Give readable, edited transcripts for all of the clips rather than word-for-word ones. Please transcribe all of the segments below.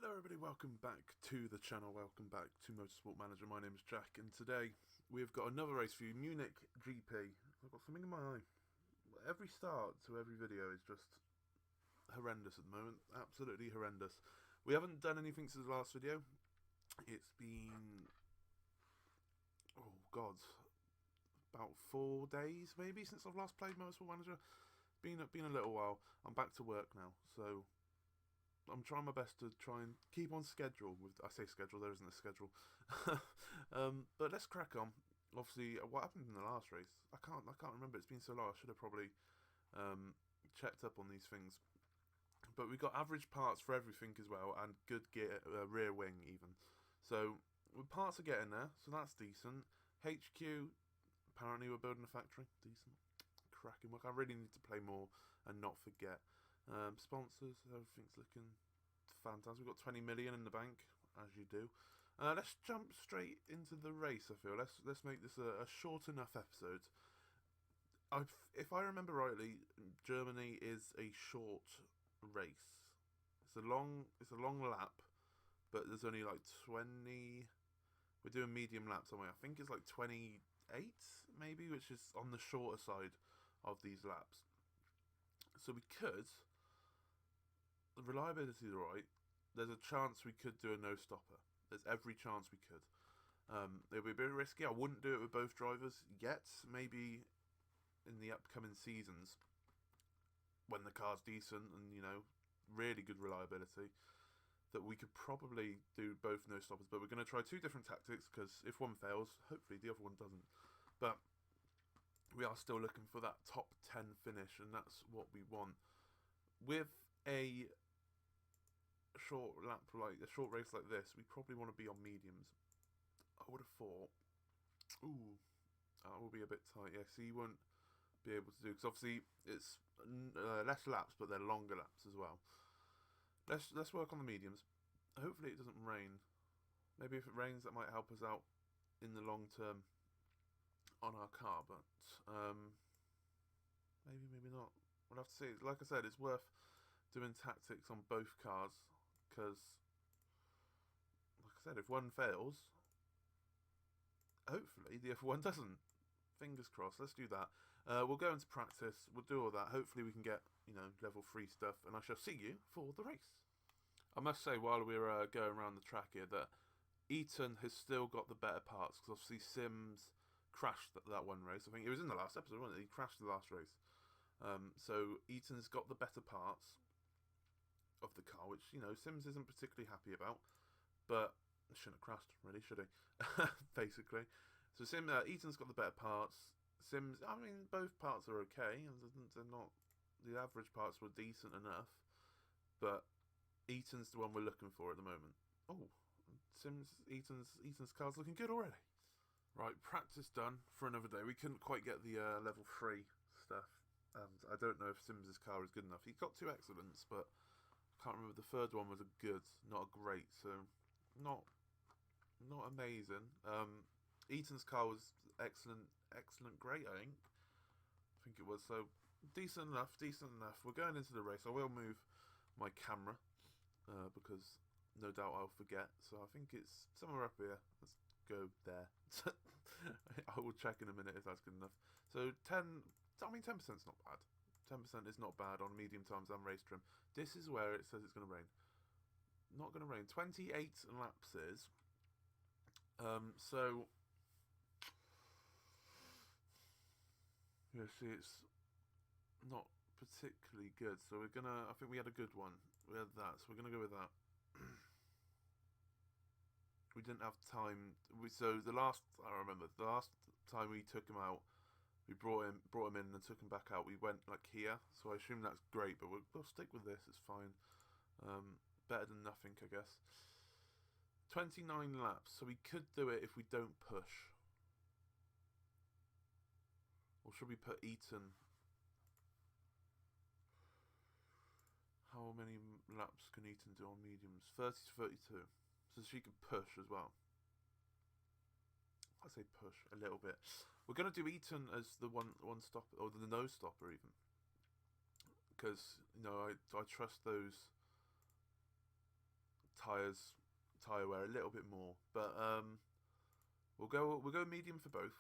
Hello everybody, welcome back to the channel, welcome back to Motorsport Manager. My name is Jack and today we've got another race for you, Munich GP. I've got something in my eye. Every start to every video is just horrendous at the moment, absolutely horrendous. We haven't done anything since the last video. It's been, oh god, about 4 days maybe since I've last played Motorsport Manager. Been a little while. I'm back to work now, so I'm trying my best to try and keep on schedule. I say schedule, there isn't a schedule. But let's crack on. Obviously, what happened in the last race? I can't remember. It's been so long. I should have probably checked up on these things. But we got average parts for everything as well, and good gear, rear wing even. So parts are getting there, so that's decent. HQ, apparently we're building a factory. Decent, cracking work. I really need to play more and not forget. Sponsors, everything's looking fantastic. We've got 20 million in the bank, as you do. Let's jump straight into the race. I feel let's make this a short enough episode. If I remember rightly, Germany is a short race. It's a long lap, but there's only like 20. We're doing medium laps, aren't we? I think it's like 28, maybe, which is on the shorter side of these laps. So we could. The reliability is right. There's a chance we could do a no-stopper. There's every chance we could. It'll be a bit risky. I wouldn't do it with both drivers yet. Maybe in the upcoming seasons, when the car's decent and, you know, really good reliability, that we could probably do both no-stoppers. But we're going to try two different tactics, because if one fails, hopefully the other one doesn't. But we are still looking for that top 10 finish, and that's what we want. With a short lap, like a short race like this, we probably want to be on mediums. I would have thought. Ooh, that will be a bit tight. Yeah, so you won't be able to do, because obviously it's less laps, but they're longer laps as well. Let's work on the mediums. Hopefully it doesn't rain. Maybe if it rains, that might help us out in the long term on our car, but maybe not. We'll have to see. Like I said, it's worth doing tactics on both cars, because, like I said, if one fails, hopefully the other one doesn't. Fingers crossed. Let's do that. We'll go into practice. We'll do all that. Hopefully we can get, you know, level 3 stuff, and I shall see you for the race. I must say, while we're going around the track here, that Eaton has still got the better parts, because obviously Sims crashed that one race. I think it was in the last episode, wasn't it? He crashed the last race. So Eaton's got the better parts of the car, which, you know, Sims isn't particularly happy about, but shouldn't have crashed, really, should he? Basically. So Eaton's got the better parts. Sims, I mean, both parts are okay. They're not, the average parts were decent enough, but Eaton's the one we're looking for at the moment. Oh, Eaton's car's looking good already. Right, practice done for another day. We couldn't quite get the level 3 stuff, and I don't know if Sims' car is good enough. He got 2 excellents, but I can't remember. The third one was a good, not a great, so not amazing. Eaton's car was excellent, great, I think it was. So decent enough. We're going into the race. I will move my camera, because no doubt I'll forget. So I think it's somewhere up here. Let's go there. I will check in a minute if that's good enough. So 10% is not bad. 10% is not bad on medium times and race trim. This is where it says it's going to rain. Not going to rain. 28 lapses. So you see, it's not particularly good. So we're gonna. I think we had a good one. We had that. So we're gonna go with that. We didn't have time. I remember the last time we took him out, we brought him in and took him back out. We went like here, so I assume that's great. But we'll stick with this. It's fine. Better than nothing, I guess. 29 laps, so we could do it if we don't push. Or should we put Eaton? How many laps can Eaton do on mediums? 30 to 32. So she could push as well. I say push a little bit. We're going to do Eaton as the one stop, or the no stopper even, because, you know, I trust those tyre wear a little bit more, but we'll go medium for both,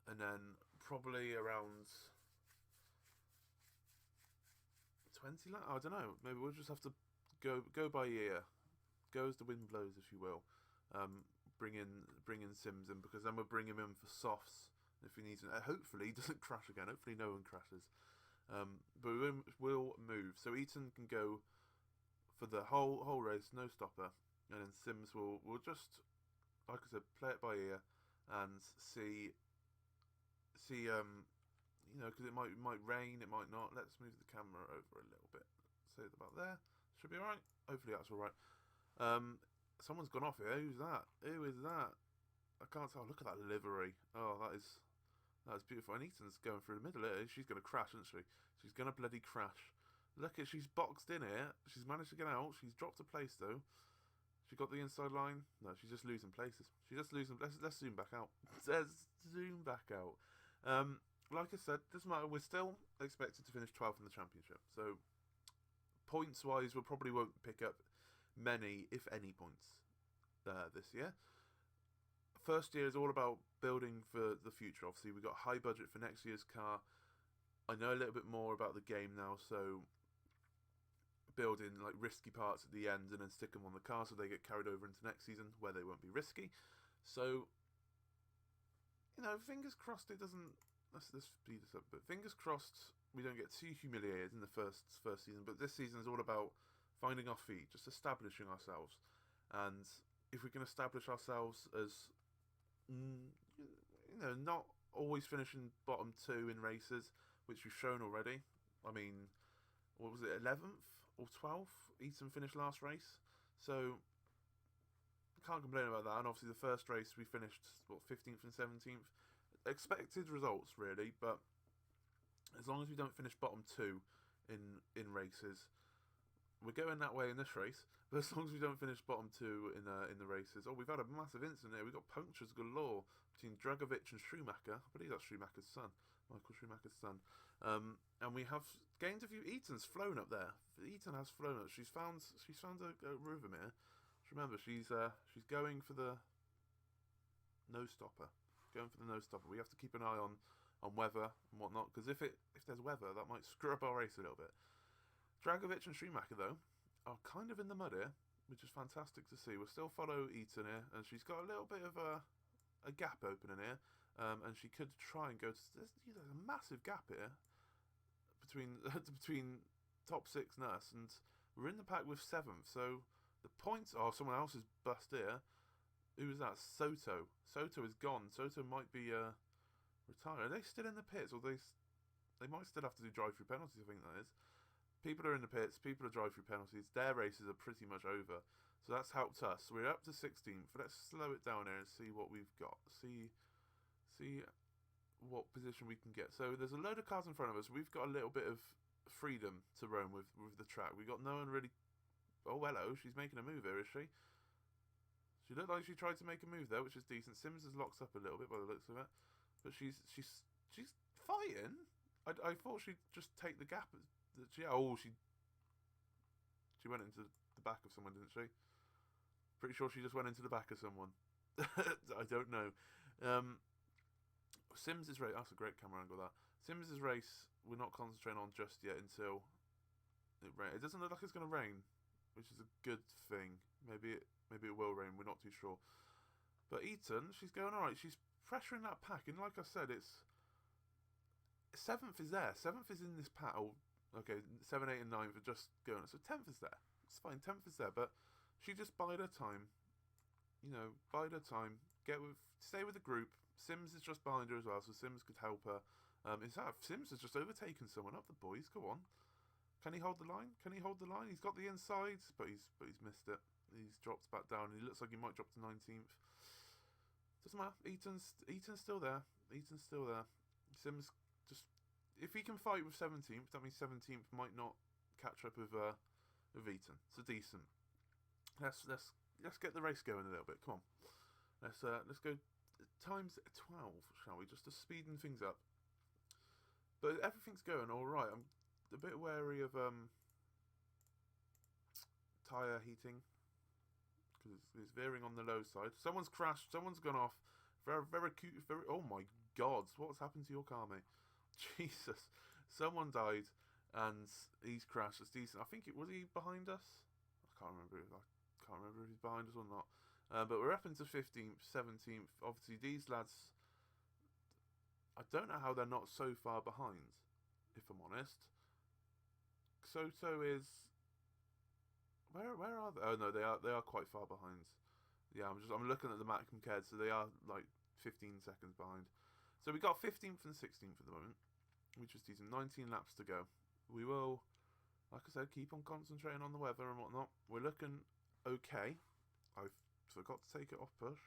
and then probably around 20 laps. I don't know. Maybe we'll just have to go by ear, go as the wind blows, if you will. Bring in Sims in, because then we'll bring him in for softs if he needs. Hopefully he doesn't crash again. Hopefully no one crashes. But we'll move. So Eaton can go for the whole race, no stopper, and then Sims will just, like I said, play it by ear and see because it might rain, it might not. Let's move the camera over a little bit. Say it about there. Should be alright. Hopefully that's alright. Someone's gone off here. Who's that? Who is that? I can't tell. Look at that livery. Oh, that is beautiful. And Eaton's going through the middle here. She's going to crash, isn't she? She's going to bloody crash. Look at, she's boxed in here. She's managed to get out. She's dropped a place though. She got the inside line. No, she's just losing places. She's just losing. Let's zoom back out. Let's zoom back out. Like I said, doesn't matter. We're still expected to finish 12th in the championship. So points wise, we probably won't pick up many, if any, points this year. First year is all about building for the future. Obviously, we've got high budget for next year's car. I know a little bit more about the game now, so build in like risky parts at the end and then stick them on the car so they get carried over into next season where they won't be risky. So, fingers crossed it doesn't. Let's speed this up, but fingers crossed we don't get too humiliated in the first season. But this season is all about finding our feet, just establishing ourselves, and if we can establish ourselves as not always finishing bottom 2 in races, which we've shown already. I mean, what was it, 11th or 12th? Eaton finished last race, so can't complain about that. And obviously the first race we finished 15th and 17th. Expected results really, but as long as we don't finish bottom 2 in races, we're going that way in this race. But as long as we don't finish bottom 2 in the races. Oh, we've had a massive incident here. We've got punctures galore between Dragovic and Schumacher. I believe that's Schumacher's son, Michael Schumacher's son. And we have gained a few. Eaton's flown up there. Eaton has flown up. She's found a Ruvimir. Remember, she's going for the no stopper. Going for the no stopper. We have to keep an eye on weather and whatnot, because if there's weather, that might screw up our race a little bit. Dragovic and Schumacher though are kind of in the mud here, which is fantastic to see. We'll still follow Eaton here, and she's got a little bit of a gap opening here, and she could try and go to. There's a massive gap here between top 6 Nurse, and we're in the pack with 7th. So the points. Oh, someone else is bust here. Who was that? Soto. Soto is gone. Soto might be retired. Are they still in the pits, or they might still have to do drive-through penalties? I think that is. People are in the pits. People are drive-through penalties. Their races are pretty much over. So that's helped us. We're up to 16th. Let's slow it down here and see what we've got. See what position we can get. So there's a load of cars in front of us. We've got a little bit of freedom to roam with the track. We've got no one really. Oh, hello. She's making a move here, is she? She looked like she tried to make a move there, which is decent. Sims is locked up a little bit by the looks of it, but she's fighting. I thought she'd just take the gap. She went into the back of someone, didn't she? Pretty sure she just went into the back of someone. I don't know. Sims' race. That's a great camera angle. That Sims' race. We're not concentrating on just yet until it rains. It doesn't look like it's going to rain, which is a good thing. Maybe it will rain. We're not too sure. But Eaton, she's going alright. She's pressuring that pack, and like I said, it's 7th is there. 7th is in this pack. Oh, okay, 7, 8, and 9th are just going. So 10th is there. It's fine. 10th is there, but she just bide her time. Bide her time. Stay with the group. Sims is just behind her as well, so Sims could help her. In fact, Sims has just overtaken someone. Up the boys. Go on. Can he hold the line? He's got the insides, but he's missed it. He's dropped back down. He looks like he might drop to 19th. Doesn't matter. Eaton's still there. Sims just, if he can fight with 17th, that means 17th might not catch up with Eaton. So decent. Let's get the race going a little bit. Come on. Let's go times 12, shall we? Just to speeden things up. But everything's going all right. I'm a bit wary of tyre heating because it's veering on the low side. Someone's crashed. Someone's gone off. Very cute. Oh my God! What's happened to your car, mate? Jesus! Someone died, and he's crashed. It's decent. I think it was he behind us. I can't remember. I can't remember if he's behind us or not. But we're up into 15th, 17th. Obviously, these lads. I don't know how they're not so far behind, if I'm honest. Soto is. Where are they? Oh no, they are quite far behind. Yeah, I'm looking at the map compared, so they are like 15 seconds behind. So we got 15th and 16th at the moment, which is decent. 19 laps to go. We will, like I said, keep on concentrating on the weather and whatnot. We're looking okay. I forgot to take it off push.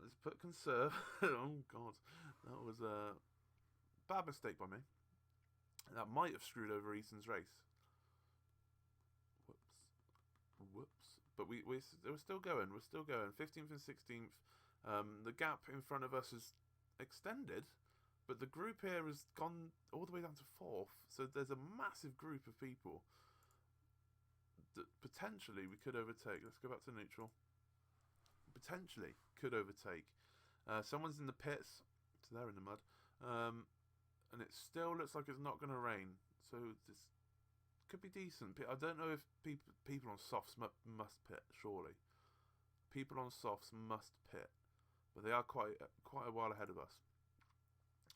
Let's put conserve. Oh God, that was a bad mistake by me. That might have screwed over Ethan's race. Whoops. But we're still going. We're still going. 15th and 16th. The gap in front of us is extended, but the group here has gone all the way down to 4th. So there's a massive group of people that potentially we could overtake. Let's go back to neutral. Potentially could overtake. Someone's in the pits, so they're in the mud. And it still looks like it's not going to rain. So this could be decent. I don't know if people on softs must pit, surely. People on softs must pit. But they are quite a while ahead of us.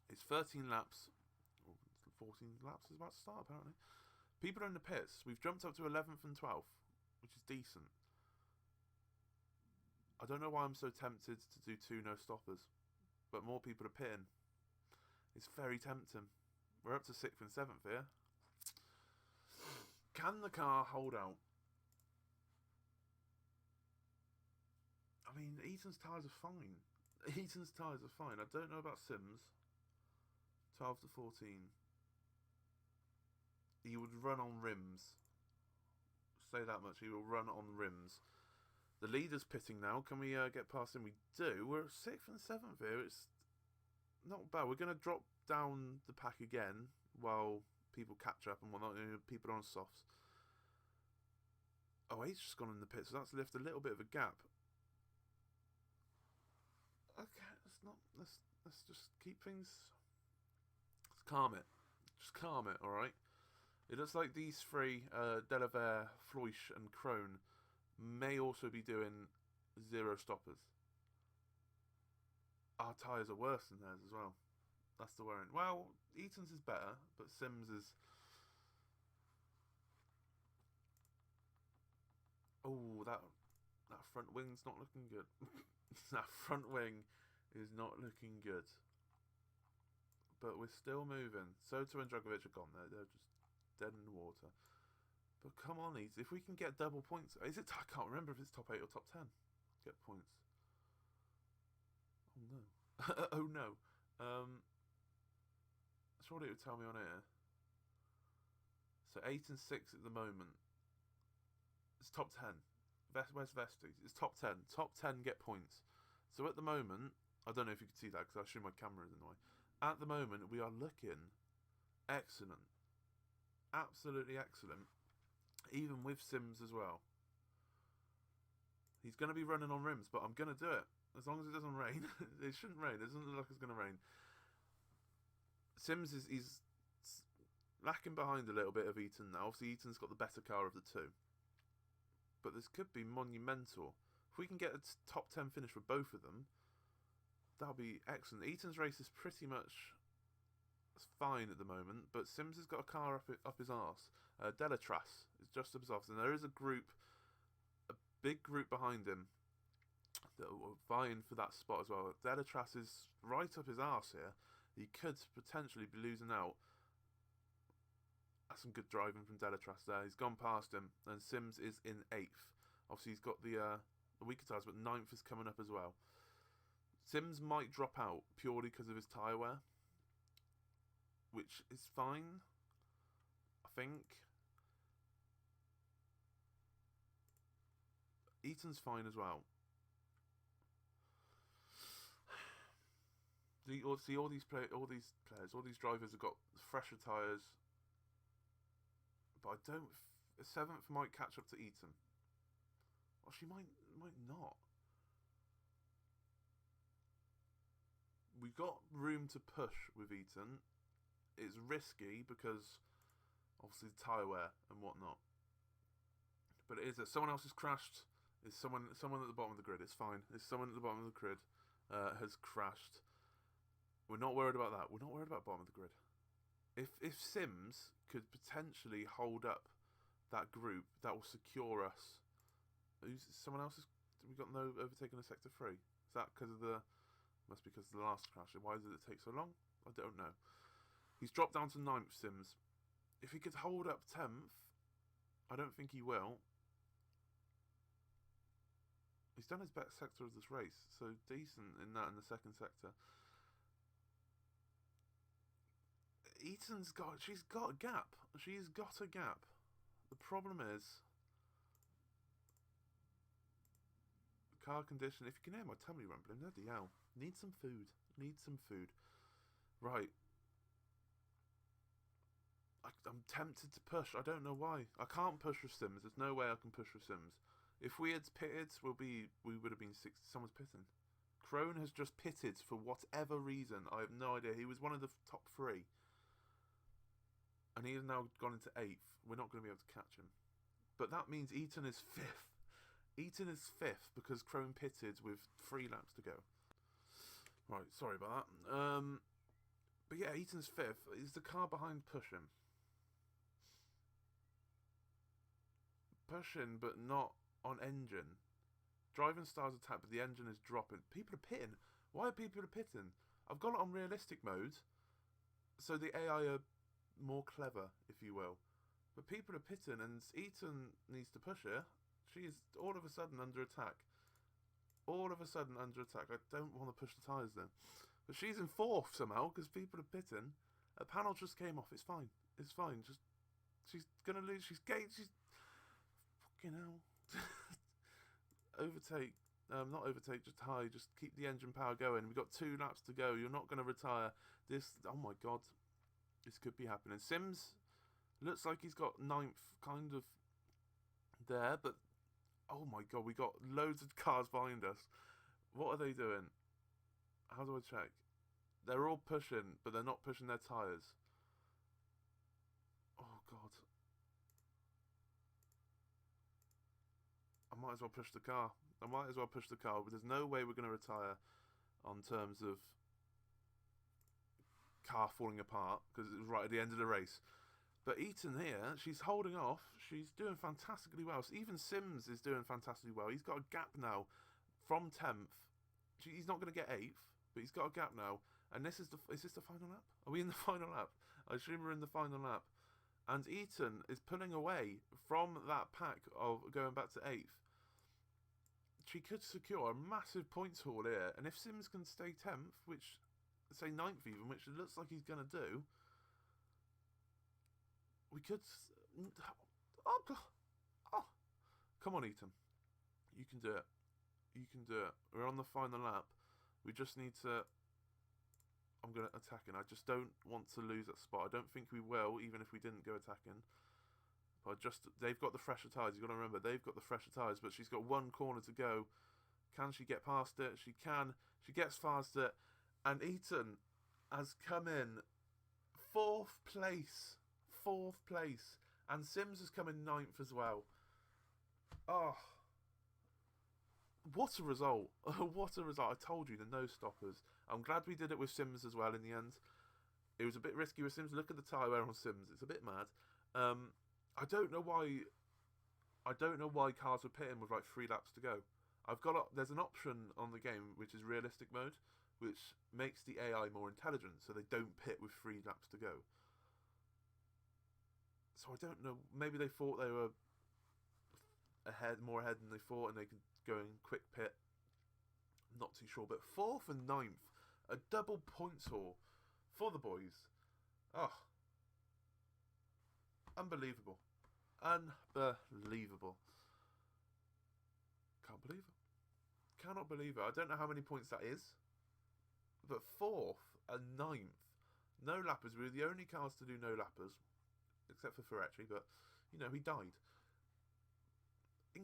It's 13 laps. 14 laps is about to start, apparently. People are in the pits. We've jumped up to 11th and 12th, which is decent. I don't know why I'm so tempted to do 2 no-stoppers. But more people are pitting. It's very tempting. We're up to 6th and 7th here. Can the car hold out? I mean, Eaton's tyres are fine. Eaton's tyres are fine. I don't know about Sims. 12 to 14. He would run on rims. Say that much. He will run on rims. The leader's pitting now. Can we get past him? We do. We're at 6th and 7th here. It's not bad. We're going to drop down the pack again while people catch up and whatnot. People are on softs. Oh, he's just gone in the pit, so that's left a little bit of a gap. Okay, let's just keep things. Let's calm it. Just calm it, alright? It looks like these 3, Delaver, Floish and Crone, may also be doing 0 stoppers. Our tyres are worse than theirs as well. That's the worrying. Well, Eaton's is better, but Sims is. Oh, that front wing's not looking good. That front wing is not looking good. But we're still moving. Soto and Dragovic are gone there. They're just dead in the water. But come on, if we can get double points. Is it? I can't remember if it's top 8 or top 10. Get points. Oh no. Oh no. Surely it would tell me on here. So 8 and 6 at the moment. It's top 10. Where's Vesties? It's top 10. Top 10 get points. So at the moment, I don't know if you can see that because I assume my camera is in the way. At the moment, we are looking excellent. Absolutely excellent. Even with Sims as well. He's going to be running on rims, but I'm going to do it. As long as it doesn't rain. It shouldn't rain. It doesn't look like it's going to rain. Sims is lacking behind a little bit of Eaton now. Obviously, Eaton's got the better car of the 2. But this could be monumental. If we can get a top 10 finish for both of them, that'll be excellent. Eaton's race is pretty much fine at the moment, but Sims has got a car up his arse. Delatras is just up his arse, and there is a big group behind him that are vying for that spot as well. Delatras is right up his arse here. He could potentially be losing out. That's some good driving from Delatras there. He's gone past him, and Sims is in 8th. Obviously, he's got the weaker tyres, but 9th is coming up as well. Sims might drop out purely because of his tyre wear, which is fine, I think. Eaton's fine as well. See, all these drivers have got fresher tyres. But I don't 7th might catch up to Eaton. Or she might not. We've got room to push with Eaton. It's risky because obviously the tyre wear and whatnot. But it is that someone else has crashed. It's someone at the bottom of the grid. It's fine. It's someone at the bottom of the grid has crashed. We're not worried about that. We're not worried about bottom of the grid. If Sims could potentially hold up that group, that will secure us. Someone else has... We got no overtaken a sector 3. Is that because of the... Must be because of the last crash. Why did it take so long? I don't know. He's dropped down to 9th, Sims. If he could hold up 10th, I don't think he will. He's done his best sector of this race, so decent in that in the second sector. Eaton's got... She's got a gap. She's got a gap. The problem is... car condition. If you can hear my tummy rumbling, bloody hell. Need some food. Need some food. Right. I'm tempted to push. I don't know why. I can't push with Sims. There's no way I can push with Sims. If we had pitted, we would have been 6. Someone's pitting. Crone has just pitted for whatever reason. I have no idea. He was one of the top 3. And he has now gone into 8th. We're not going to be able to catch him. But that means Eaton is 5th. Eaton is 5th because Crone pitted with 3 laps to go. Right, sorry about that. But yeah, Eaton's 5th. Is the car behind pushing? Pushing, but not on engine. Driving styles attack, but the engine is dropping. People are pitting. Why are people pitting? I've got it on realistic mode, so the AI are more clever, if you will. But people are pitting, and Eaton needs to push her. She is all of a sudden under attack. All of a sudden under attack. I don't want to push the tyres then. But she's in 4th somehow because people are pitting. A panel just came off. It's fine. It's fine. Just she's gonna lose. She's fucking hell. Overtake. Not overtake. Just high. Just keep the engine power going. We've got 2 laps to go. You're not gonna retire. This. Oh my god. This could be happening. Sims looks like he's got 9th kind of there, but. Oh my god, we got loads of cars behind us. What are they doing? How do I check? They're all pushing, but they're not pushing their tyres. Oh god. I might as well push the car. But there's no way we're going to retire on terms of car falling apart, because it was right at the end of the race. But Eaton here, she's holding off. She's doing fantastically well. So even Sims is doing fantastically well. He's got a gap now from 10th. He's not going to get 8th, but he's got a gap now. And is this the final lap? Are we in the final lap? I assume we're in the final lap. And Eaton is pulling away from that pack of going back to 8th. She could secure a massive points haul here. And if Sims can stay 10th, which, say 9th even, which it looks like he's going to do, we could... Oh, come on, Eaton. You can do it. You can do it. We're on the final lap. We just need to... I'm going to attack in. I just don't want to lose that spot. I don't think we will, even if we didn't go attacking. But they've got the fresher tyres. You've got to remember, they've got the fresher tyres, but she's got 1 corner to go. Can she get past it? She can. She gets past it. And Eaton has come in 4th place. 4th place. And Sims has come in 9th as well. Oh. What a result. What a result. I told you, the no stoppers. I'm glad we did it with Sims as well in the end. It was a bit risky with Sims. Look at the tyre wear on Sims. It's a bit mad. I don't know why cars were pitting with like 3 laps to go. There's an option on the game which is realistic mode, which makes the AI more intelligent, so they don't pit with 3 laps to go. So I don't know. Maybe they thought they were more ahead than they thought, and they could go in quick pit. I'm not too sure, but 4th and 9th, a double points haul for the boys. Oh, unbelievable, unbelievable. Can't believe it. Cannot believe it. I don't know how many points that is, but 4th and 9th, no lappers. We were the only cars to do no lappers, except for Ferretti, but you know, he died.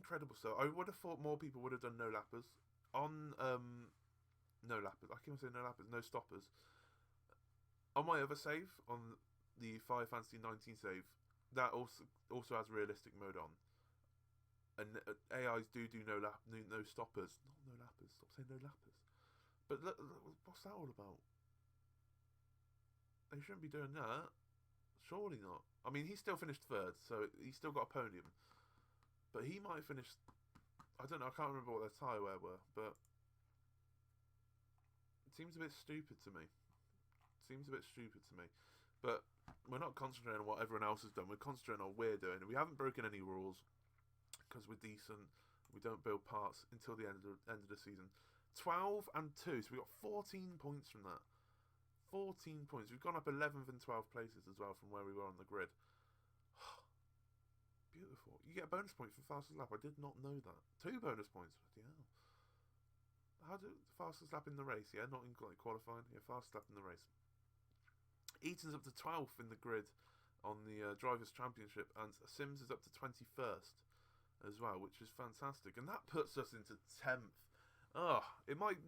incredible stuff. I would have thought more people would have done no lappers on no lappers. I keep on saying no lappers, no stoppers. On my other save, on the Fire Fantasy 19 save, that also has realistic mode on, and AIs do no stoppers, not no lappers. Stop saying no lappers. But look, what's that all about? They shouldn't be doing that. Surely not. I mean, he still finished third, so he's still got a podium. But he might have finished. I don't know. I can't remember what their tyre wear were, but it seems a bit stupid to me. But we're not concentrating on what everyone else has done. We're concentrating on what we're doing. We haven't broken any rules because we're decent. We don't build parts until the end of the season. 12 and 2, so we got 14 points from that. 14 points. We've gone up 11th and 12th places as well from where we were on the grid. Beautiful. You get a bonus point for fastest lap. I did not know that. 2 bonus points. Yeah. How do fastest lap in the race? Yeah, not in qualifying. Yeah, fastest lap in the race. Eaton's up to 12th in the grid on the Drivers' Championship, and Sims is up to 21st as well, which is fantastic. And that puts us into 10th. Oh, it might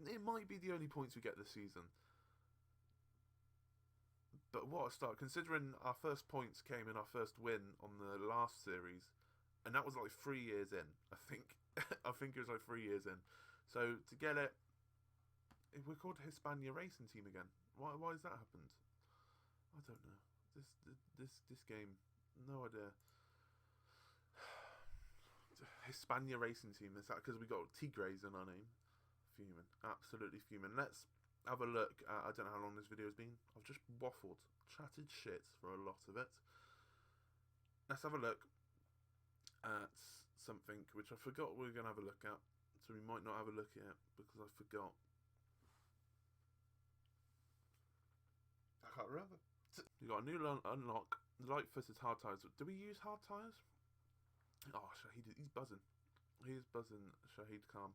be the only points we get this season. But what a start, considering our first points came in our first win on the last series, and that was like 3 years in, I think. I think it was like 3 years in. So to get it, we're called Hispania Racing Team again. Why has that happened? I don't know. This game, no idea. Hispania Racing Team. Is that because we got Tigres in our name? Fuming, absolutely fuming. Let's have a look at, I don't know how long this video has been. I've just waffled, chatted shit for a lot of it. Let's have a look at something which I forgot we were going to have a look at. So we might not have a look at it because I forgot. I can't remember. We got a new unlock, light fitted hard tyres. Do we use hard tyres? Oh, Shahid, he's buzzing. He's buzzing, Shahid Khan.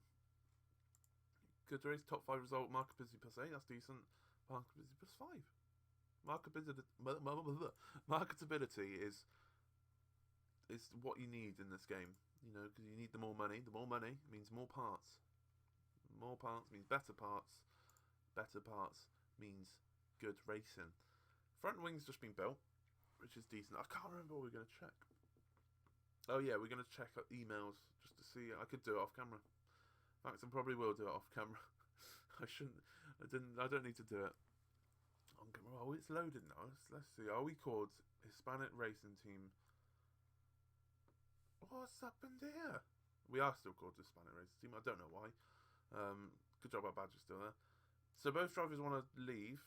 Good race, top 5 result, markability +8, that's decent. Markability +5. Marketability is what you need in this game, you know, because you need the more money. The more money means more parts. More parts means better parts. Better parts means good racing. Front wing's just been built, which is decent. I can't remember what we're going to check. Oh yeah, we're going to check emails just to see. I could do it off camera. In fact, I probably will do it off camera. I shouldn't. I don't need to do it on camera. Oh, it's loaded now. Let's see. Are we called Hispanic Racing Team? What's happened here? We are still called Hispanic Racing Team. I don't know why. Good job, our badge is still there. So both drivers want to leave.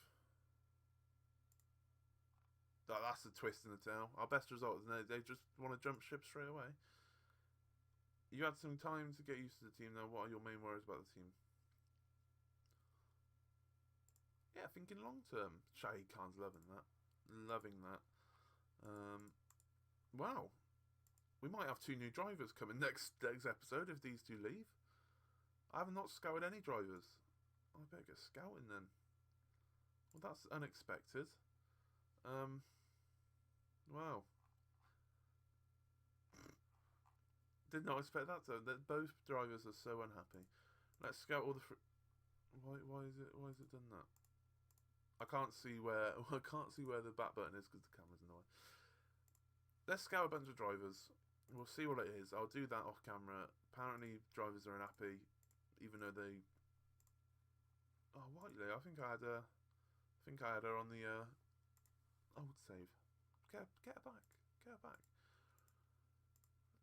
Oh, that's a twist in the tail. Our best result is they just want to jump ship straight away. You had some time to get used to the team now. What are your main worries about the team? Yeah, thinking long term. Shahid Khan's loving that. Loving that. Wow. We might have 2 new drivers coming next episode if these 2 leave. I have not scouted any drivers. I better get scouting then. Well, that's unexpected. Wow. Did not expect that though. Both drivers are so unhappy. Let's scout all the. Why is it done that? I can't see where the back button is because the camera's in the way. Let's scout a bunch of drivers. We'll see what it is. I'll do that off camera. Apparently, drivers are unhappy, even though they. Oh, Whiteley. I think I had her on the old save. Get her back. Get her back.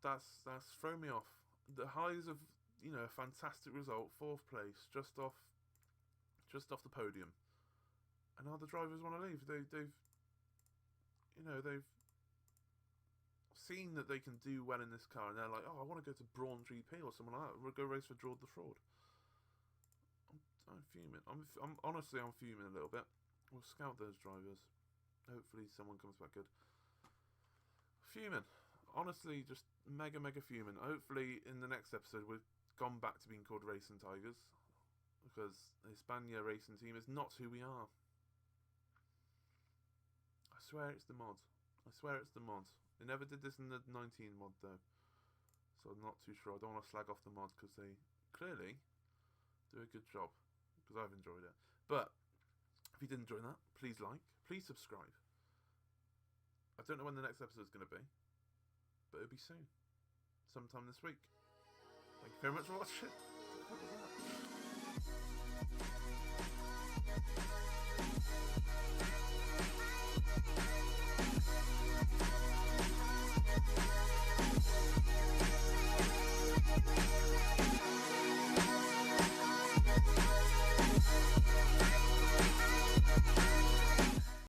That's thrown me off. The highs of, you know, a fantastic result, 4th place, just off the podium. And now the drivers want to leave. They've seen that they can do well in this car, and they're like, oh, I want to go to Brawn GP or someone like that. We'll go race for Draw the Fraud. I'm fuming. I'm honestly fuming a little bit. We'll scout those drivers. Hopefully someone comes back good. Fuming. Honestly, just mega fuming. Hopefully in the next episode we've gone back to being called Racing Tigres, because Hispania Racing Team is not who we are. I swear it's the mod. I swear it's the mod. They never did this in the 19 mod though. So so I'm not too sure. I don't want to slag off the mod because they clearly do a good job, because I've enjoyed it. But if you did enjoy that, please like, please subscribe. I don't know when the next episode is going to be, but it'll be soon, sometime this week. Thank you very much for watching. What was that?